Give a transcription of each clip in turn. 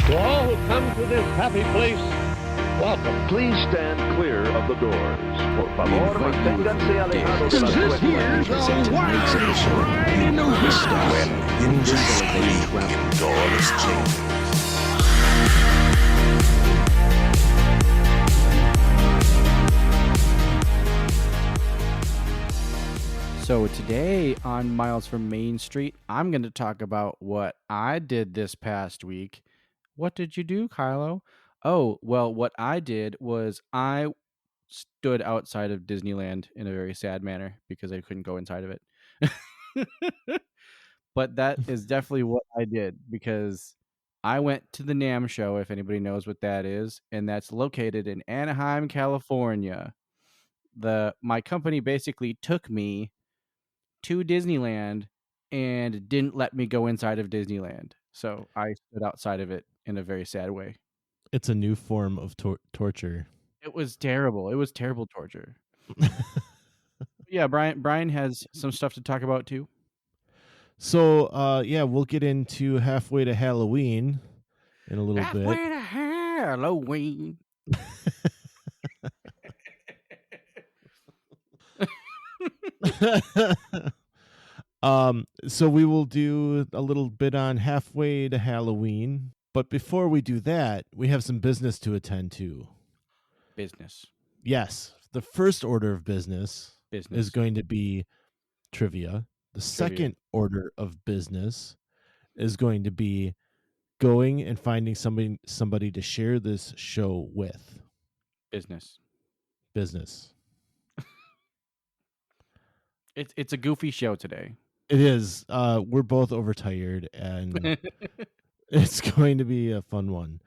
To all who come to this happy place, welcome. Please stand clear of the doors. Por favor, manténganse alejados de las This here's puertas. a wildest ride in the world. When invisibility doors change. So today on Miles from Main Street, I'm going to talk about what I did this past week. What did you do, Kylo? Oh, well, what I did was I stood outside of Disneyland in a very sad manner because I couldn't go inside of it. But that is definitely what I did because I went to the NAMM show, if anybody knows what that is, and that's located in Anaheim, California. My company basically took me to Disneyland and didn't let me go inside of Disneyland. So I stood outside of it in a very sad way. It's a new form of torture. It was terrible. It was terrible torture. Yeah, Brian has some stuff to talk about too. So, we'll get into halfway to Halloween in a little Halfway bit. to Halloween. So we will do a little bit on halfway to Halloween. But before we do that, we have some business to attend to. Business. Yes. The first order of business is going to be trivia. The second order of business is going to be going and finding somebody to share this show with. Business. It's a goofy show today. It is. We're both overtired, and it's going to be a fun one.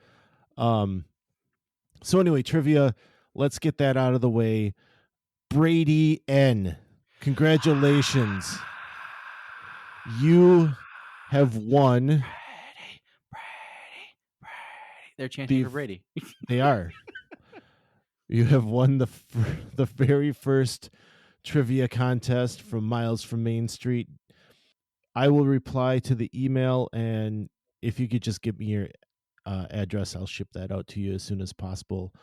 So anyway, trivia. Let's get that out of the way. Brady N. Congratulations. You have won. Brady. They're chanting for Brady. They are. You have won the very first trivia contest from Miles from Main Street. I will reply to the email, and if you could just give me your address, I'll ship that out to you as soon as possible.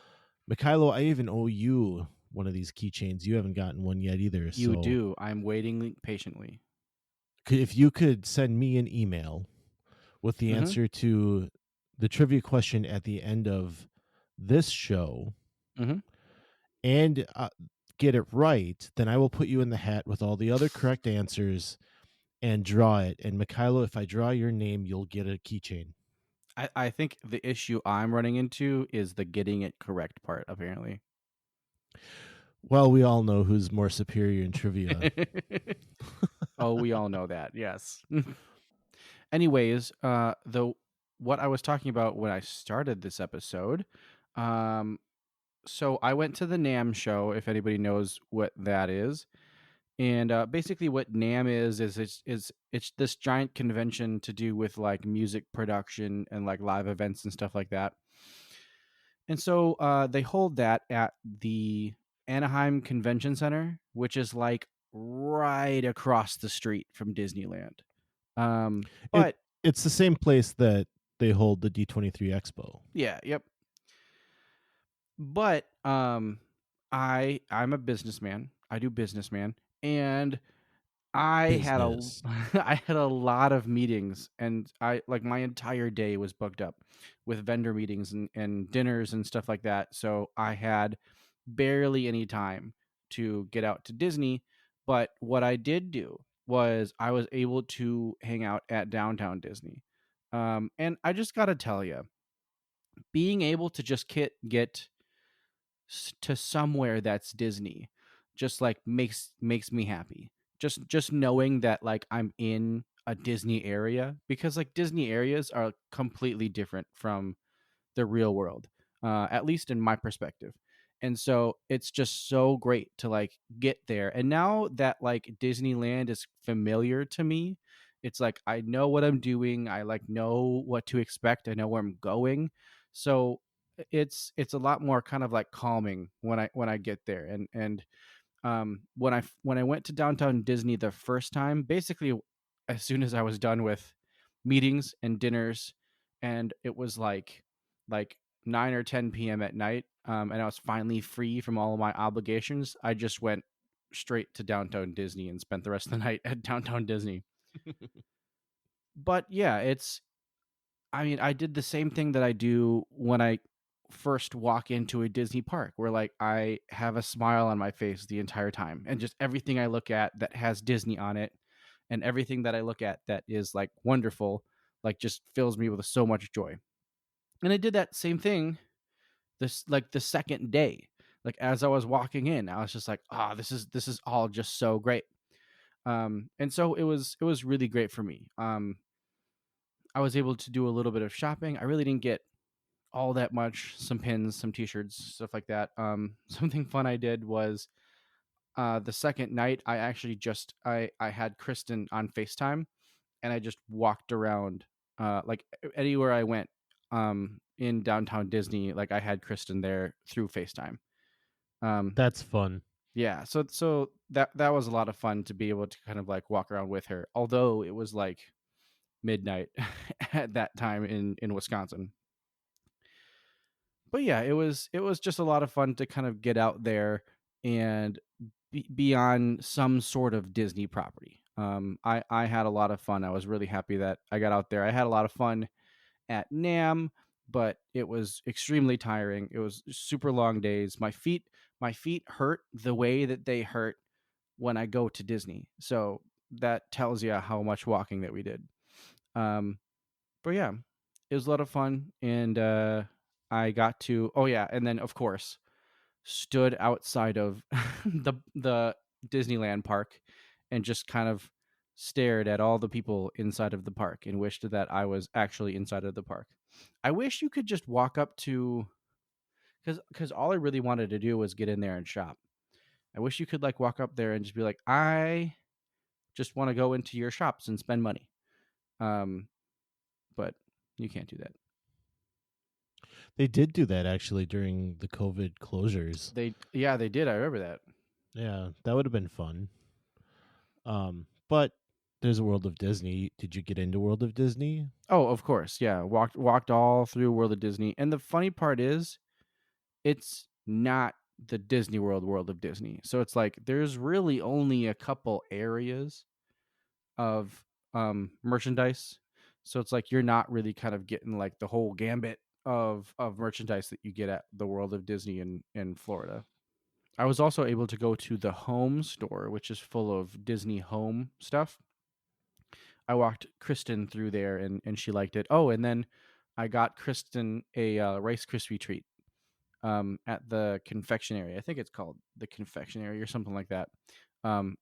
Mykhailo, I even owe you one of these keychains. You haven't gotten one yet either. You do. I'm waiting patiently. If you could send me an email with the answer to the trivia question at the end of this show and get it right, then I will put you in the hat with all the other correct answers and draw it. And Mykhailo, if I draw your name, you'll get a keychain. I think the issue I'm running into is the getting it correct part, apparently. Well, we all know who's more superior in trivia. Oh, we all know that, yes. Anyways, what I was talking about when I started this episode, so I went to the NAMM show, if anybody knows what that is. And basically what NAMM is it's this giant convention to do with like music production and like live events and stuff like that. And so they hold that at the Anaheim Convention Center, which is like right across the street from Disneyland. But it's the same place that they hold the D23 Expo. Yeah, yep. But I'm a businessman. I do businessman. And I had a lot of meetings, and my entire day was booked up with vendor meetings and dinners and stuff like that. So I had barely any time to get out to Disney. But what I did do was I was able to hang out at downtown Disney. And I just got to tell you, being able to just get to somewhere that's Disney just like makes me happy. Just knowing that like I'm in a Disney area, because like Disney areas are completely different from the real world, at least in my perspective. And so it's just so great to like get there. And now that like Disneyland is familiar to me, it's like I know what I'm doing. I like know what to expect. I know where I'm going. So it's a lot more kind of like calming when I get there. And when I went to downtown Disney the first time, basically as soon as I was done with meetings and dinners and it was like 9 or 10 p.m. at night, and I was finally free from all of my obligations. I just went straight to downtown Disney and spent the rest of the night at downtown Disney. But yeah, I mean, I did the same thing that I do when I first walk into a Disney park, where like I have a smile on my face the entire time, and just everything I look at that has Disney on it, and everything that I look at that is like wonderful, like just fills me with so much joy. And I did that same thing this like the second day. Like as I was walking in, I was just like, ah, this is all just so great. And so it was really great for me. I was able to do a little bit of shopping. I really didn't get all that much. Some pins, some T-shirts, stuff like that. Something fun I did was the second night. I actually I had Kristen on FaceTime, and I just walked around like anywhere I went in downtown Disney. Like I had Kristen there through FaceTime. That's fun. Yeah, so that was a lot of fun to be able to kind of like walk around with her. Although it was like midnight at that time in Wisconsin. But yeah, it was just a lot of fun to kind of get out there and be on some sort of Disney property. I had a lot of fun. I was really happy that I got out there. I had a lot of fun at Nam, but it was extremely tiring. It was super long days. My feet hurt the way that they hurt when I go to Disney. So that tells you how much walking that we did. But yeah, it was a lot of fun, and I got to. Oh yeah, and then of course stood outside of the Disneyland park and just kind of stared at all the people inside of the park and wished that I was actually inside of the park. I wish you could just walk up to, because all I really wanted to do was get in there and shop. I wish you could like walk up there and just be like, I just want to go into your shops and spend money. But you can't do that. They did do that actually during the COVID closures. They did. I remember that. Yeah, that would have been fun. But there's a World of Disney. Did you get into World of Disney? Oh, of course. Yeah, walked all through World of Disney. And the funny part is, it's not the Disney World of Disney. So it's like there's really only a couple areas of merchandise. So it's like you're not really kind of getting like the whole gambit of merchandise that you get at the World of Disney in Florida. I was also able to go to the home store, which is full of Disney home stuff. I walked Kristen through there, and she liked it. Oh, and then I got Kristen a Rice Krispie treat at the confectionery. I think it's called the confectionery or something like that,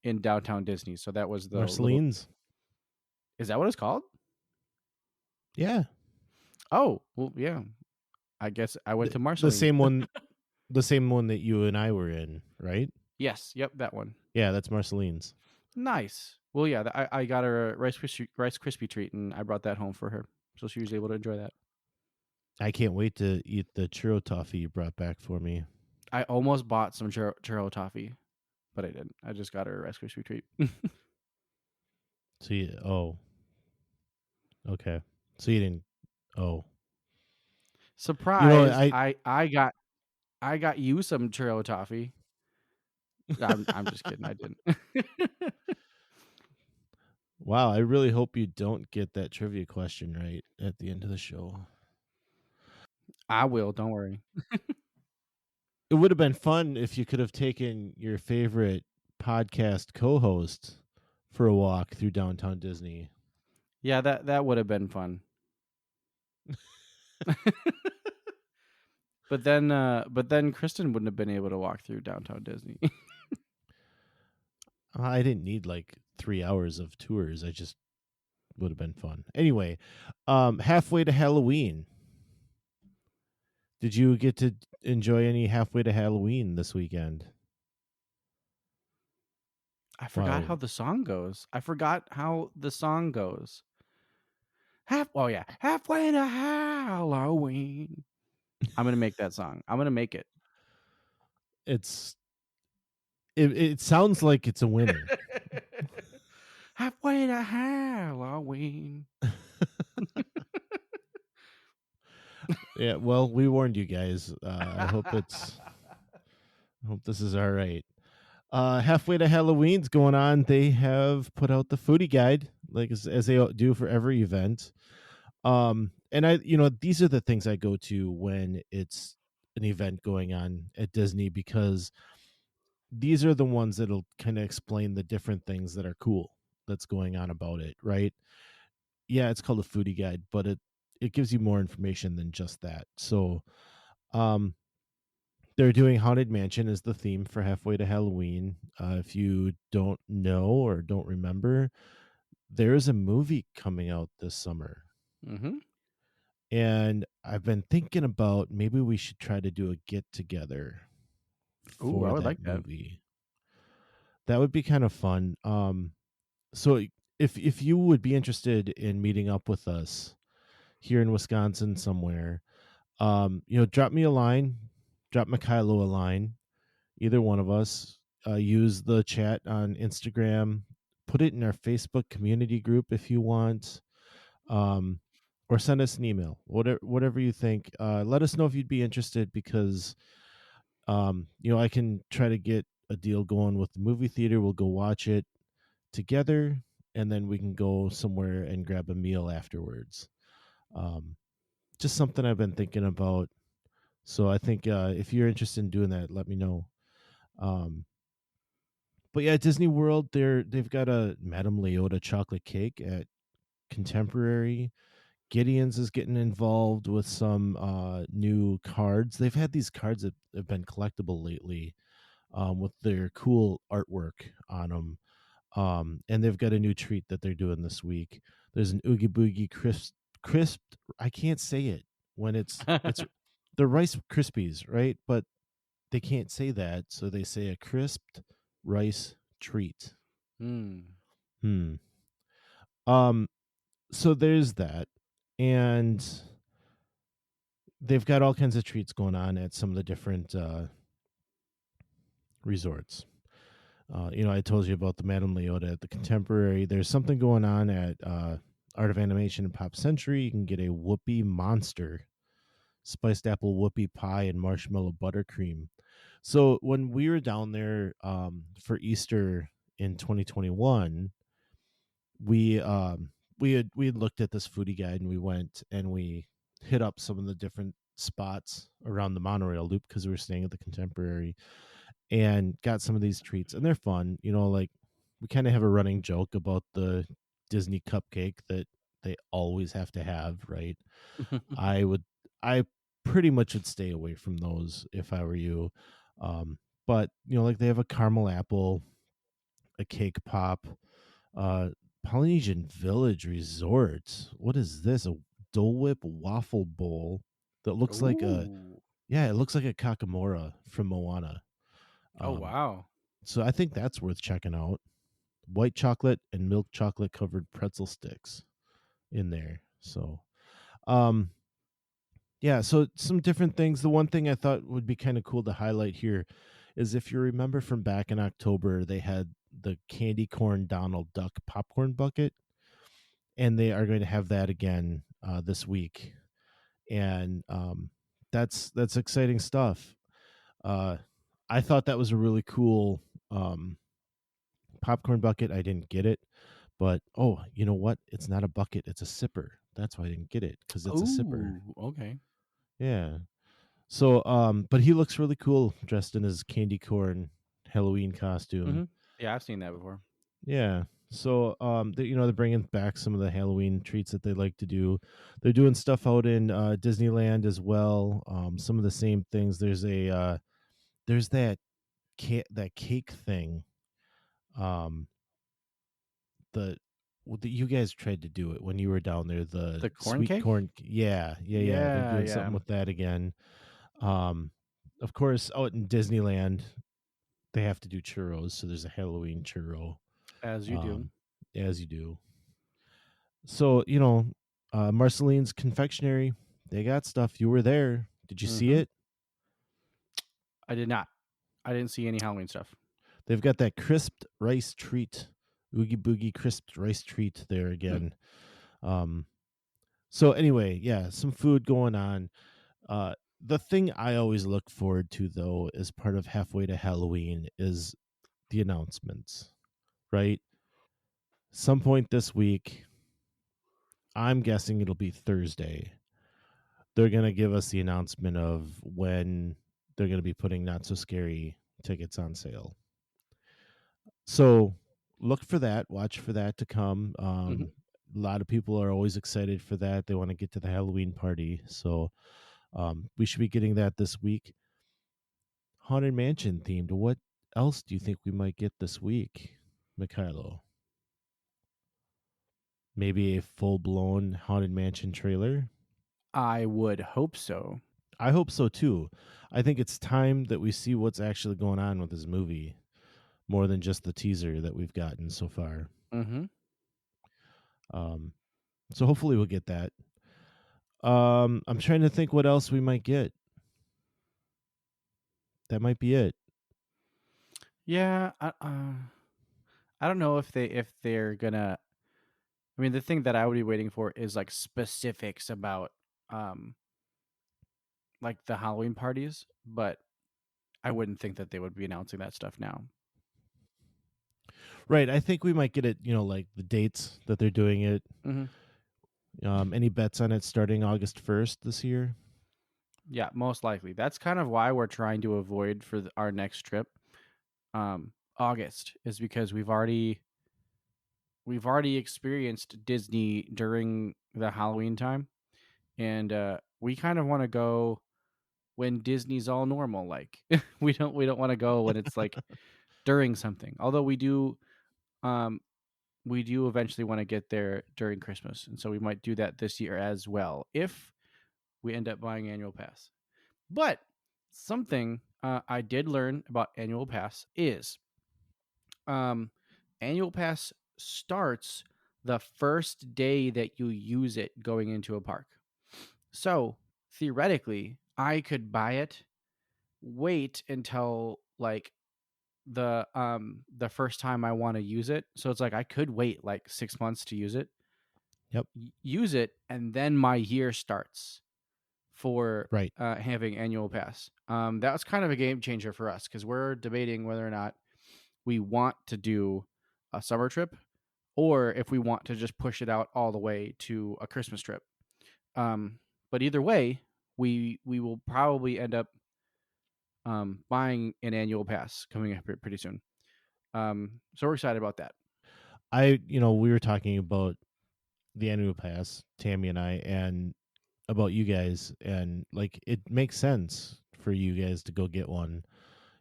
in downtown Disney. So that was the Marceline's. Is that what it's called? Yeah. Oh, well, yeah. I guess I went to Marceline. The same one that you and I were in, right? Yes. Yep, that one. Yeah, that's Marceline's. Nice. Well, yeah, I got her a Rice Krispie treat, and I brought that home for her, so she was able to enjoy that. I can't wait to eat the churro toffee you brought back for me. I almost bought some churro toffee, but I didn't. I just got her a Rice Krispie treat. Okay. So you didn't. Oh, Surprise! You know, I got you some churro toffee. I'm just kidding. I didn't. Wow, I really hope you don't get that trivia question right at the end of the show. I will. Don't worry. It would have been fun if you could have taken your favorite podcast co-host for a walk through downtown Disney. Yeah, that would have been fun. But then Kristen wouldn't have been able to walk through downtown Disney. I didn't need like 3 hours of tours. I just would have been fun. Anyway, halfway to Halloween. Did you get to enjoy any halfway to Halloween this weekend? I forgot how the song goes. Halfway to Halloween. I'm gonna make that song. I'm gonna make it. It sounds like it's a winner. Halfway to Halloween. Yeah, well, we warned you guys. I hope this is all right. Halfway to Halloween's going on. They have put out the foodie guide, like as they do for every event. And these are the things I go to when it's an event going on at Disney, because these are the ones that'll kind of explain the different things that are cool that's going on about it, right? Yeah, it's called a foodie guide, but it gives you more information than just that. So, um, they're doing Haunted Mansion as the theme for Halfway to Halloween. If you don't know or don't remember, there is a movie coming out this summer. Mm-hmm. And I've been thinking about maybe we should try to do a get together Ooh, I for would that like that. movie. That would be kind of fun. So if you would be interested in meeting up with us here in Wisconsin somewhere, drop me a line, drop Mykhailo a line, either one of us. Use the chat on Instagram, put it in our Facebook community group if you want, or send us an email. Whatever you think. Let us know if you'd be interested, because I can try to get a deal going with the movie theater. We'll go watch it together, and then we can go somewhere and grab a meal afterwards. Um, just something I've been thinking about. So I think if you're interested in doing that, let me know. But yeah, Disney World, they've got a Madame Leota chocolate cake at Contemporary. Gideon's is getting involved with some new cards. They've had these cards that have been collectible lately, with their cool artwork on them. And they've got a new treat that they're doing this week. There's an Oogie Boogie crisp. I can't say it when it's the Rice Krispies, right? But they can't say that, so they say a crisped rice treat. Hmm. Hmm. Um. So there's that, and they've got all kinds of treats going on at some of the different resorts. I told you about the Madame Leota at the Contemporary. There's something going on at Art of Animation and Pop Century. You can get a Whoopie Monster spiced apple whoopie pie and marshmallow buttercream. So when we were down there for Easter in 2021, we had looked at this foodie guide, and we went and we hit up some of the different spots around the monorail loop, because we were staying at the Contemporary, and got some of these treats, and they're fun. Like, we kind of have a running joke about the Disney cupcake that they always have to have, right? I pretty much would stay away from those if I were you. But like, they have a caramel apple, a cake pop, uh Polynesian Village Resort. What is this? A Dole Whip waffle bowl that looks like a Ooh. yeah, it looks like a Kakamora from Moana. Oh Um, wow. so I think that's worth checking out. White chocolate and milk chocolate covered pretzel sticks in there. So, um, yeah, so some different things. The one thing I thought would be kind of cool to highlight here is, if you remember from back in October, they had the candy corn Donald Duck popcorn bucket, and they are going to have that again this week, and that's exciting stuff. Uh, I thought that was a really cool popcorn bucket. I didn't get it, but you know what? It's not a bucket; it's a sipper. That's why I didn't get it, because it's a sipper. Ooh. Okay. Yeah. So, but he looks really cool dressed in his candy corn Halloween costume. Mm-hmm. Yeah, I've seen that before. Yeah. So, they're bringing back some of the Halloween treats that they like to do. They're doing stuff out in Disneyland as well. Some of the same things. There's that cake thing. Um, the you guys tried to do it when you were down there. The The corn sweet cake. corn. Yeah. They're Yeah. doing Yeah. something with that again. Um, of course, out in Disneyland, they have to do churros, so there's a Halloween churro, As you do. um, as you do. So, Marceline's Confectionery, they got stuff. You were there. Did you see Mm-hmm. it? I did not. I didn't see any Halloween stuff. They've got that crisped rice treat, Oogie Boogie crisped rice treat there Hmm. again. So anyway, yeah, some food going on. The thing I always look forward to, though, as part of halfway to Halloween is the announcements, right? Some point this week, I'm guessing it'll be Thursday. They're going to give us the announcement of when they're going to be putting Not So Scary tickets on sale. So look for that. Watch for that to come. A lot of people are always excited for that. They want to get to the Halloween party. So we should be getting that this week. Haunted Mansion themed. What else do you think we might get this week, Mykhailo? Maybe a full-blown Haunted Mansion trailer? I would hope so. I hope so too. I think it's time that we see what's actually going on with this movie, more than just the teaser that we've gotten so far. So hopefully we'll get that. I'm trying to think what else we might get. That might be it. Yeah, I don't know if they're gonna. I mean, the thing that I would be waiting for is like specifics about like the Halloween parties, but I wouldn't think that they would be announcing that stuff now. Right. I think we might get it, like the dates that they're doing it. Any bets on it starting August 1st this year? Yeah, most likely. That's kind of why we're trying to avoid for our next trip. August is because we've already experienced Disney during the Halloween time, and we kind of want to go when Disney's all normal. Like we don't want to go when it's like during something. Although we do eventually want to get there during Christmas, and so we might do that this year as well if we end up buying annual pass. But something I did learn about annual pass is annual pass starts the first day that you use it going into a park. So theoretically, I could buy it, wait until like the first time I want to use it. So it's like I could wait like 6 months to use it. Yep. Use it, and then my year starts for Right. having annual pass. That was kind of a game changer for us because we're debating whether or not we want to do a summer trip or if we want to just push it out all the way to a Christmas trip. But either way, we will probably end up buying an annual pass coming up pretty soon. So we're excited about that. We were talking about the annual pass, Tammy and I, and about you guys, and like it makes sense for you guys to go get one.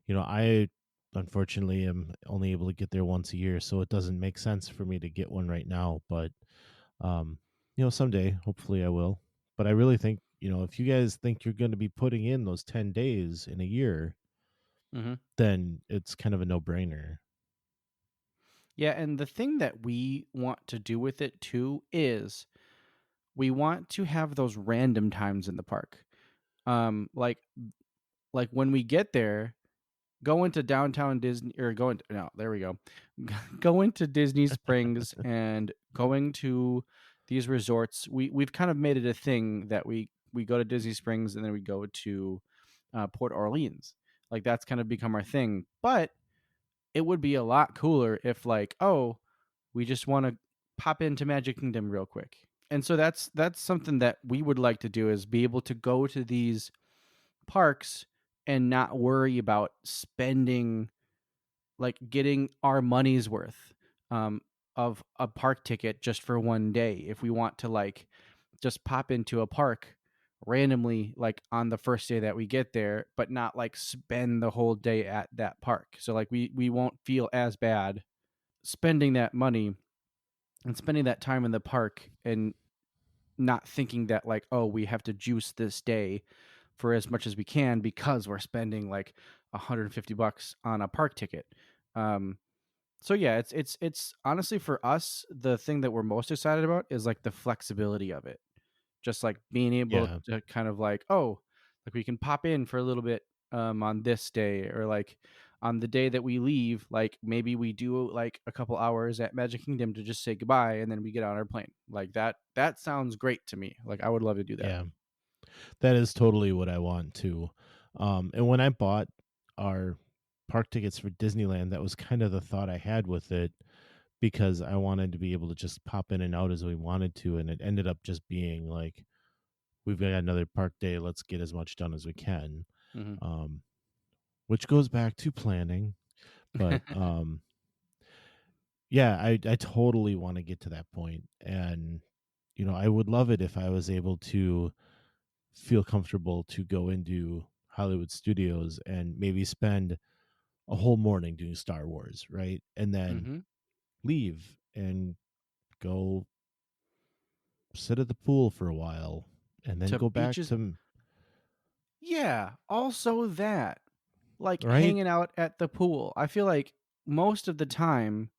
I unfortunately am only able to get there once a year, so it doesn't make sense for me to get one right now, but someday hopefully I will. But I really think, if you guys think you're going to be putting in those 10 days in a year, then it's kind of a no-brainer. Yeah, and the thing that we want to do with it too is we want to have those random times in the park. Like when we get there, go into downtown Disney or go into Disney Springs and going to these resorts. We've kind of made it a thing that we go to Disney Springs and then we go to Port Orleans. Like that's kind of become our thing. But it would be a lot cooler if like, oh, we just want to pop into Magic Kingdom real quick. And so that's something that we would like to do is be able to go to these parks and not worry about spending like getting our money's worth of a park ticket just for one day if we want to like just pop into a park randomly like on the first day that we get there but not like spend the whole day at that park. So like we won't feel as bad spending that money and spending that time in the park and not thinking that like, oh, we have to juice this day for as much as we can because we're spending like $150 on a park ticket. So yeah, it's honestly for us, the thing that we're most excited about is like the flexibility of it. Just like being able to kind of like, oh, like we can pop in for a little bit on this day, or like on the day that we leave, like maybe we do like a couple hours at Magic Kingdom to just say goodbye and then we get on our plane. Like that sounds great to me. Like I would love to do that. Yeah. That is totally what I want too. And when I bought our park tickets for Disneyland, that was kind of the thought I had with it, because I wanted to be able to just pop in and out as we wanted to, and it ended up just being like, we've got another park day, let's get as much done as we can. Mm-hmm. Which goes back to planning, but yeah, I totally want to get to that point. And I would love it if I was able to feel comfortable to go into Hollywood Studios and maybe spend a whole morning doing Star Wars, right? And then Mm-hmm. leave and go sit at the pool for a while and then To go back beaches. to, Yeah. Also that, like right? hanging out at the pool. I feel like most of the time,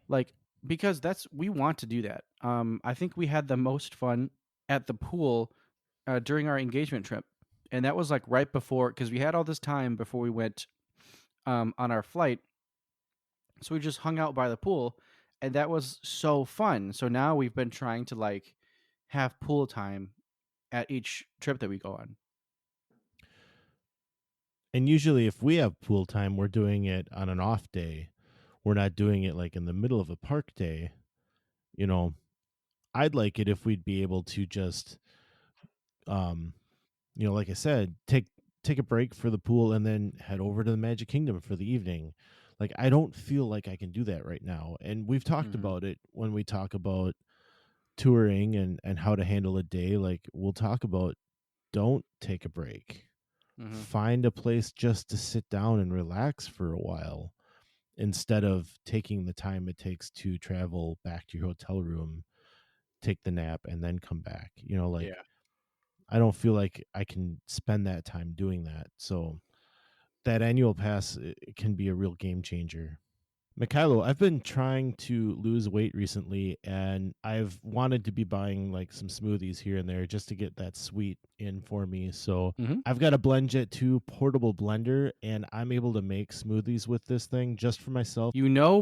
like because we want to do that. I think we had the most fun at the pool during our engagement trip, and that was like right before, because we had all this time before we went on our flight, so we just hung out by the pool, and that was so fun. So now we've been trying to like have pool time at each trip that we go on. And usually if we have pool time, we're doing it on an off day. We're not doing it like in the middle of a park day. You know, I'd like it if we'd be able to just um like I said, take a break for the pool and then head over to the Magic Kingdom for the evening. Like, I don't feel like I can do that right now. And we've talked Mm-hmm. about it when we talk about touring and how to handle a day. Like, we'll talk about, don't take a break. Mm-hmm. Find a place just to sit down and relax for a while, instead of taking the time it takes to travel back to your hotel room, take the nap, and then come back. Like, Yeah. I don't feel like I can spend that time doing that. So that annual pass, it can be a real game changer. Mykhailo, I've been trying to lose weight recently, and I've wanted to be buying like some smoothies here and there just to get that sweet in for me. So Mm-hmm. I've got a BlendJet 2 portable blender, and I'm able to make smoothies with this thing just for myself.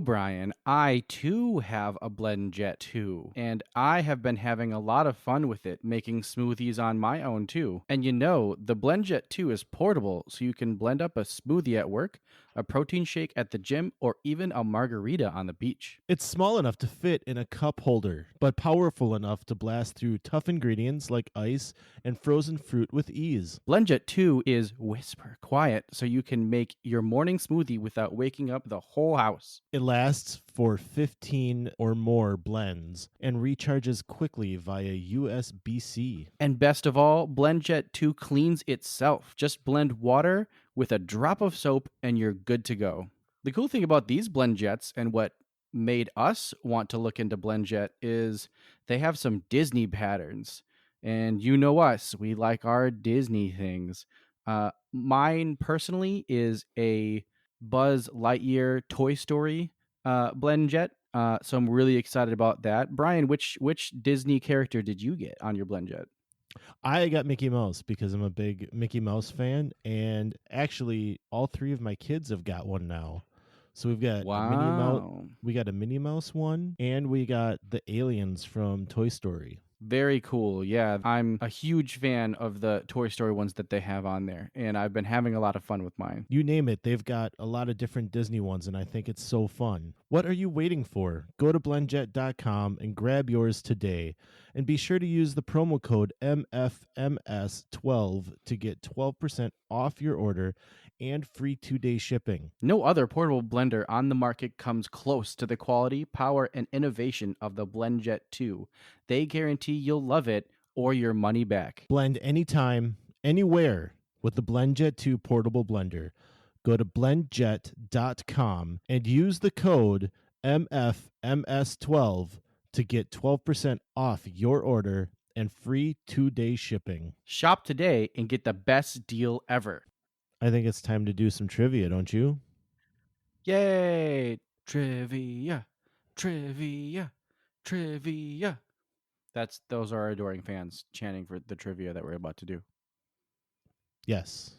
Brian, I too have a BlendJet 2, and I have been having a lot of fun with it, making smoothies on my own too. And the BlendJet 2 is portable, so you can blend up a smoothie at work, a protein shake at the gym, or even a margarita on the beach. It's small enough to fit in a cup holder, but powerful enough to blast through tough ingredients like ice and frozen fruit with ease. BlendJet 2 is whisper quiet, so you can make your morning smoothie without waking up the whole house. It lasts for 15 or more blends and recharges quickly via USB-C. And best of all, BlendJet 2 cleans itself. Just blend water with a drop of soap and you're good to go. The cool thing about these BlendJets, and what made us want to look into BlendJet, is they have some Disney patterns. And you know us, we like our Disney things. Mine personally is a Buzz Lightyear Toy Story BlendJet. So I'm really excited about that. Brian, which Disney character did you get on your BlendJet? I got Mickey Mouse because I'm a big Mickey Mouse fan, and actually all three of my kids have got one now. So we've got a Minnie Mouse, Wow. we got a Minnie Mouse one, and we got the aliens from Toy Story. Very cool. Yeah, I'm a huge fan of the Toy Story ones that they have on there, and I've been having a lot of fun with mine. You name it, they've got a lot of different Disney ones, and I think it's so fun. What are you waiting for? Go to blendjet.com and grab yours today. And be sure to use the promo code MFMS12 to get 12% off your order and free 2-day shipping. No other portable blender on the market comes close to the quality, power, and innovation of the BlendJet 2. They guarantee you'll love it or your money back. Blend anytime, anywhere with the BlendJet 2 portable blender. Go to blendjet.com and use the code MFMS12 to get 12% off your order and free 2-day shipping. Shop today and get the best deal ever. I think it's time to do some trivia, don't you? Yay! Trivia, trivia, trivia. Those are our adoring fans chanting for the trivia that we're about to do. Yes.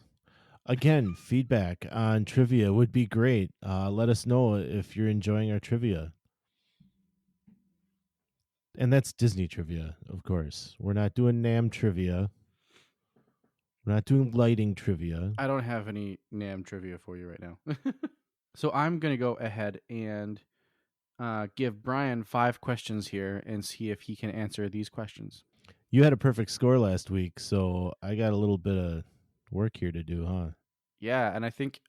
Again, feedback on trivia would be great. Let us know if you're enjoying our trivia. And that's Disney trivia, of course. We're not doing NAM trivia. We're not doing lighting trivia. I don't have any NAM trivia for you right now. So I'm going to go ahead and give Brian 5 questions here and see if he can answer these questions. You had a perfect score last week, so I got a little bit of work here to do, huh? Yeah, and I think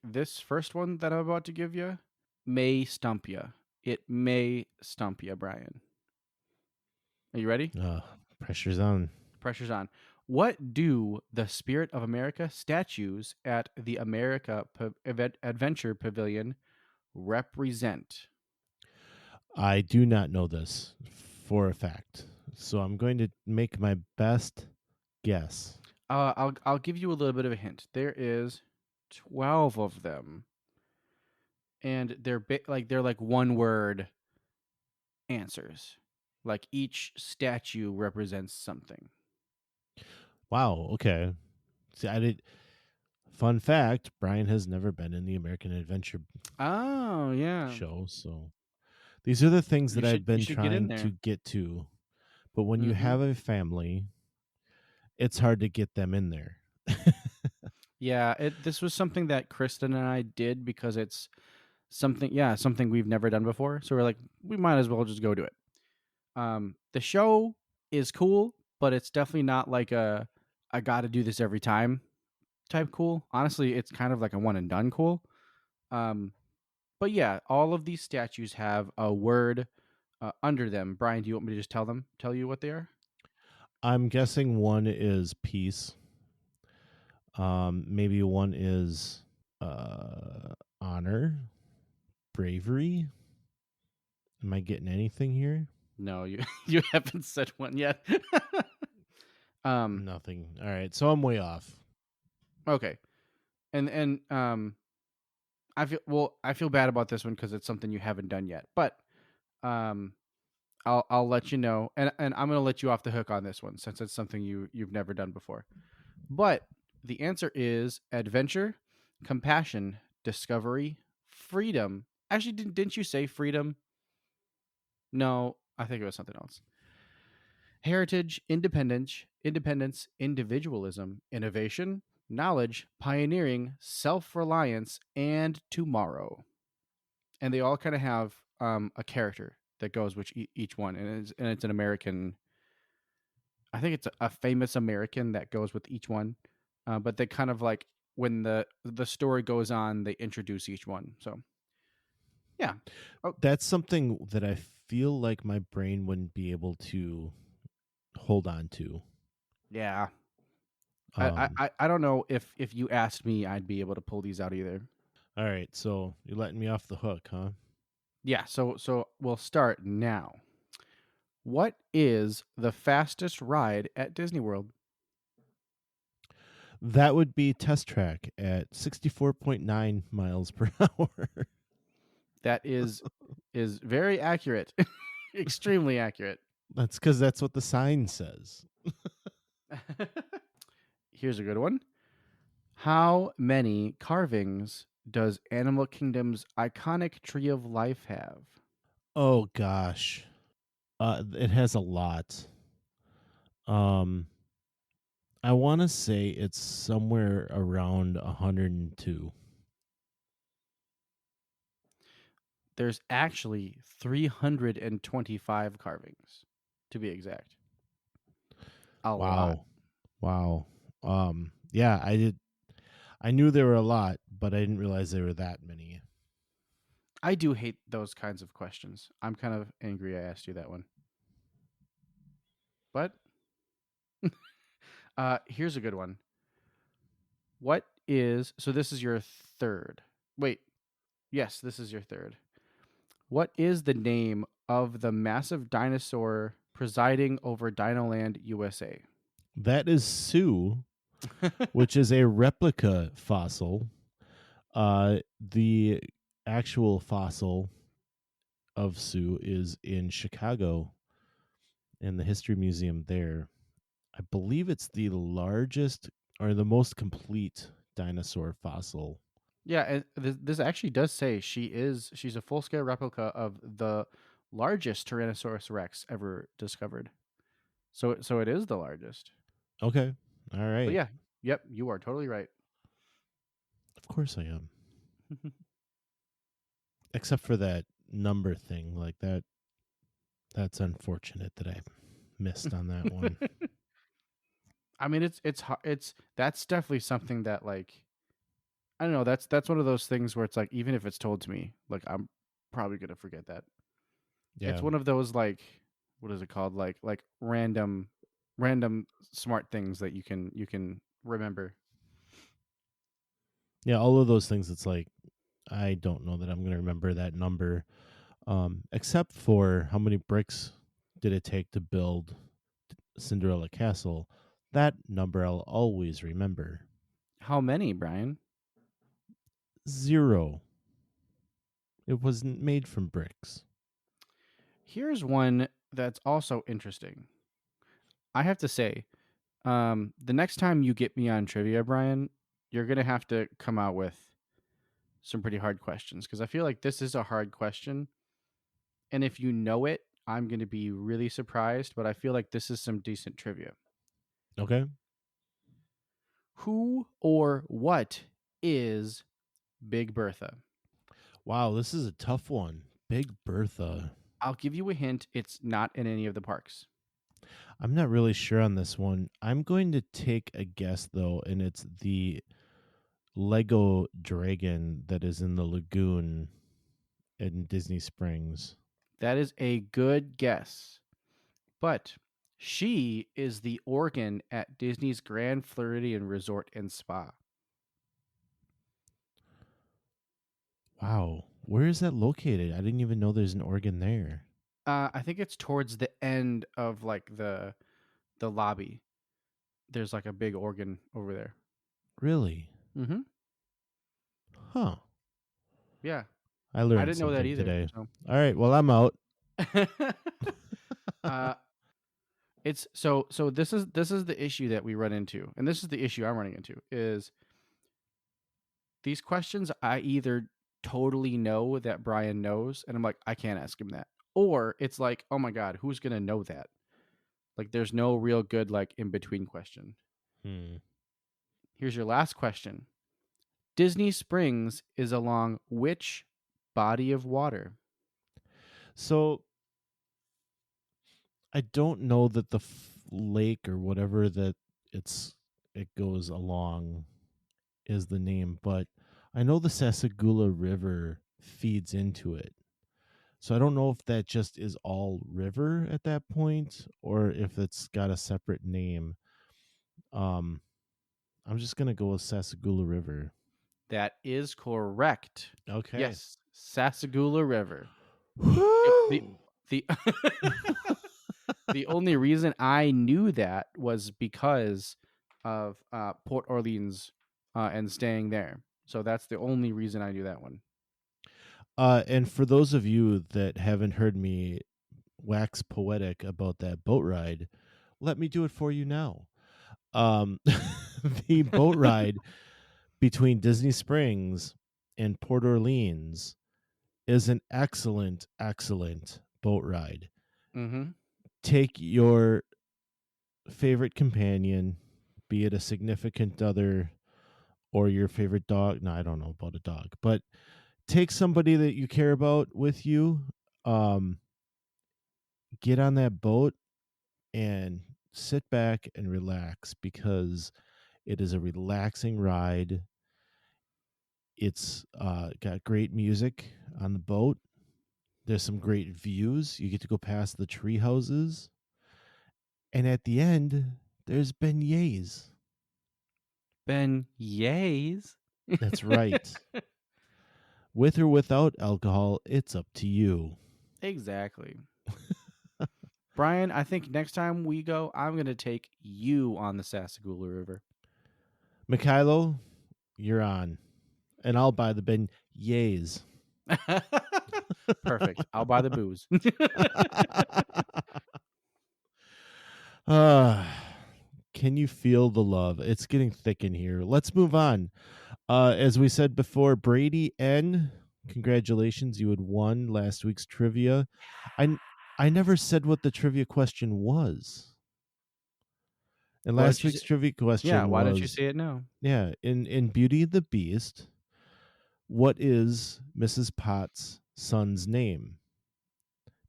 this first one that I'm about to give you may stump you. It may stump you, Brian. Are you ready? Pressure's on. Pressure's on. What do the Spirit of America statues at the Adventure Pavilion represent? I do not know this for a fact, so I'm going to make my best guess. I'll give you a little bit of a hint. There is 12 of them, and they're like one word answers. Like each statue represents something. Wow. Okay. See, I did. Fun fact: Brian has never been in the American Adventure Oh yeah. show, so these are the things that I've been you should get in trying there. to get to. But when you have a family, it's hard to get them in there. Yeah, this was something that Kristen and I did because it's something we've never done before. So we're like, we might as well just go do it. The show is cool, but it's definitely not like a I got to do this every time type cool. Honestly, it's kind of like a one and done cool. But yeah, all of these statues have a word under them. Brian, do you want me to just tell you what they are? I'm guessing one is peace. Maybe one is honor, bravery. Am I getting anything here? No, you you haven't said one yet. Nothing. All right, so I'm way off. Okay. And I feel bad about this one because it's something you haven't done yet. But I'll let you know, and I'm gonna let you off the hook on this one since it's something you've never done before. But the answer is adventure, compassion, discovery, freedom. Actually, didn't you say freedom? No, I think it was something else. Heritage, independence, individualism, innovation, knowledge, pioneering, self-reliance, and tomorrow. And they all kind of have a character that goes with each one, and it's an American. I think it's a famous American that goes with each one, but they kind of like when the story goes on, they introduce each one. So, yeah, That's something that I feel like my brain wouldn't be able to hold on to. yeah. I don't know if you asked me, I'd be able to pull these out either. All right, so you're letting me off the hook, huh? Yeah. So we'll start now. What is the fastest ride at Disney World? That would be Test Track at 64.9 miles per hour. That is very accurate, extremely accurate. That's because that's what the sign says. Here's a good one. How many carvings does Animal Kingdom's iconic Tree of Life have? Oh gosh, it has a lot. I want to say it's somewhere around 102. There's actually 325 carvings, to be exact. A lot. Wow. Yeah, I knew there were a lot, but I didn't realize there were that many. I do hate those kinds of questions. I'm kind of angry I asked you that one. But here's a good one. So this is your third. Wait. Yes, this is your third. What is the name of the massive dinosaur presiding over Dinoland, USA? That is Sue, which is a replica fossil. The actual fossil of Sue is in Chicago in the History Museum there. I believe it's the largest or the most complete dinosaur fossil. Yeah, this actually does say she's a full scale replica of the largest Tyrannosaurus Rex ever discovered. So it is the largest. Okay. All But right. yeah, Yep, you are totally right. Of course I am. Except for that number thing, like that. That's unfortunate that I missed on that one. I mean, it's that's definitely something that like I don't know. That's one of those things where it's like even if it's told to me, like I'm probably gonna forget that. Yeah. It's one of those like what is it called? Like random smart things that you can remember. Yeah, all of those things. It's like I don't know that I'm going to remember that number, except for how many bricks did it take to build Cinderella Castle. That number I'll always remember. How many, Brian? 0. It wasn't made from bricks. Here's one that's also interesting. I have to say, the next time you get me on trivia, Brian, you're gonna have to come out with some pretty hard questions because I feel like this is a hard question, and if you know it, I'm gonna be really surprised. But I feel like this is some decent trivia. Okay. Who or what is Big Bertha? Wow, this is a tough one. Big Bertha. I'll give you a hint. It's not in any of the parks. I'm not really sure on this one. I'm going to take a guess though, and it's the Lego dragon that is in the lagoon in Disney Springs. That is a good guess. But she is the organ at Disney's Grand Floridian Resort and Spa. Wow. Where is that located? I didn't even know there's an organ there. I think it's towards the end of like the lobby. There's like a big organ over there. Really? Mm-hmm. Huh. Yeah, I learned I didn't know that something either. today. So. All right. Well, I'm out. uh, it's so this is the issue that we run into, and this is the issue I'm running into is these questions I either totally know that Brian knows, and I'm like I can't ask him that, or it's like oh my god, who's gonna know that? Like there's no real good like in between question. Here's your last question. Disney Springs is along which body of water? So I don't know that the lake or whatever that it goes along is the name, but I know the Sasagula River feeds into it. So I don't know if that just is all river at that point or if it's got a separate name. I'm just gonna go with Sasagula River. That is correct. Okay. Yes, Sasagula River. The Woo! the the only reason I knew that was because of Port Orleans and staying there. So that's the only reason I knew that one. And for those of you that haven't heard me wax poetic about that boat ride, let me do it for you now. The boat ride between Disney Springs and Port Orleans is an excellent, excellent boat ride. Mm-hmm. Take your favorite companion, be it a significant other or your favorite dog. No, I don't know about a dog, but take somebody that you care about with you. Get on that boat and sit back and relax because it is a relaxing ride. It's got great music on the boat. There's some great views. You get to go past the tree houses. And at the end, there's beignets. Beignets. That's right. With or without alcohol, it's up to you. Exactly. Brian, I think next time we go, I'm going to take you on the Sasagula River. Mykhailo, you're on. And I'll buy the beignets. Perfect. I'll buy the booze. Can you feel the love? It's getting thick in here. Let's move on. As we said before, Brady N, congratulations. You had won last week's trivia. I never said what the trivia question was. And Why last don't you week's trivia question Yeah, why was, don't you say it now? yeah, in Beauty and the Beast, what is Mrs. Potts' son's name?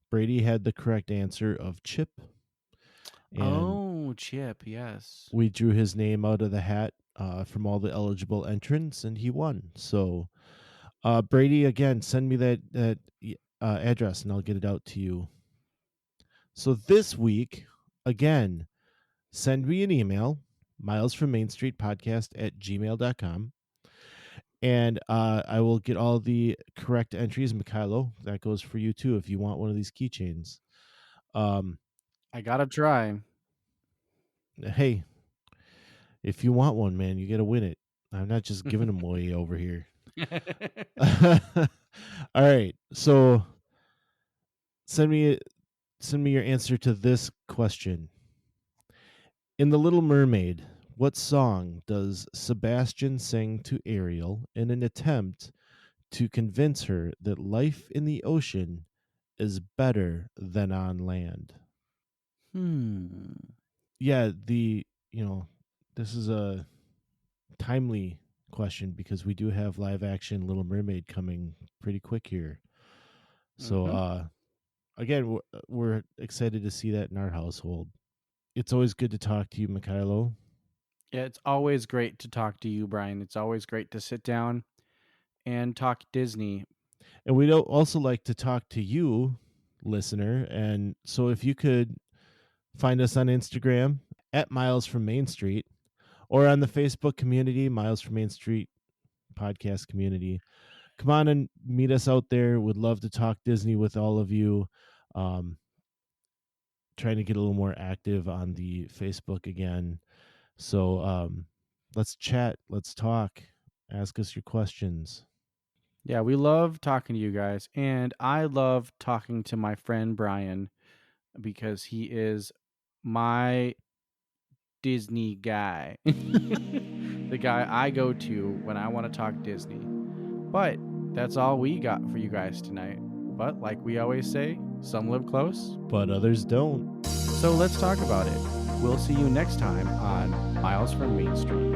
Brady had the correct answer of Chip, and Oh, Chip, yes. we drew his name out of the hat from all the eligible entrants, and he won. So, Brady, again, send me that address, and I'll get it out to you. So this week, again, send me an email, milesfrommainstreetpodcast@gmail.com. And I will get all the correct entries. Mykhailo, that goes for you too if you want one of these keychains. I gotta try. Hey, if you want one, man, you got to win it. I'm not just giving them away over here. All right. So send me your answer to this question. In The Little Mermaid, what song does Sebastian sing to Ariel in an attempt to convince her that life in the ocean is better than on land? Yeah, this is a timely question because we do have live action Little Mermaid coming pretty quick here. So again, we're excited to see that in our household. It's always good to talk to you, Mykhailo. Yeah, it's always great to talk to you, Brian. It's always great to sit down and talk Disney. And we'd also like to talk to you, listener. And so if you could find us on Instagram at Miles from Main Street, or on the Facebook community, Miles from Main Street podcast community. Come on and meet us out there. Would love to talk Disney with all of you. Trying to get a little more active on the Facebook again. So let's chat. Let's talk. Ask us your questions. Yeah, we love talking to you guys. And I love talking to my friend Brian because he is my Disney guy. The guy I go to when I want to talk Disney. But that's all we got for you guys tonight. But like we always say, some live close, but others don't. So let's talk about it. We'll see you next time on Miles from Main Street.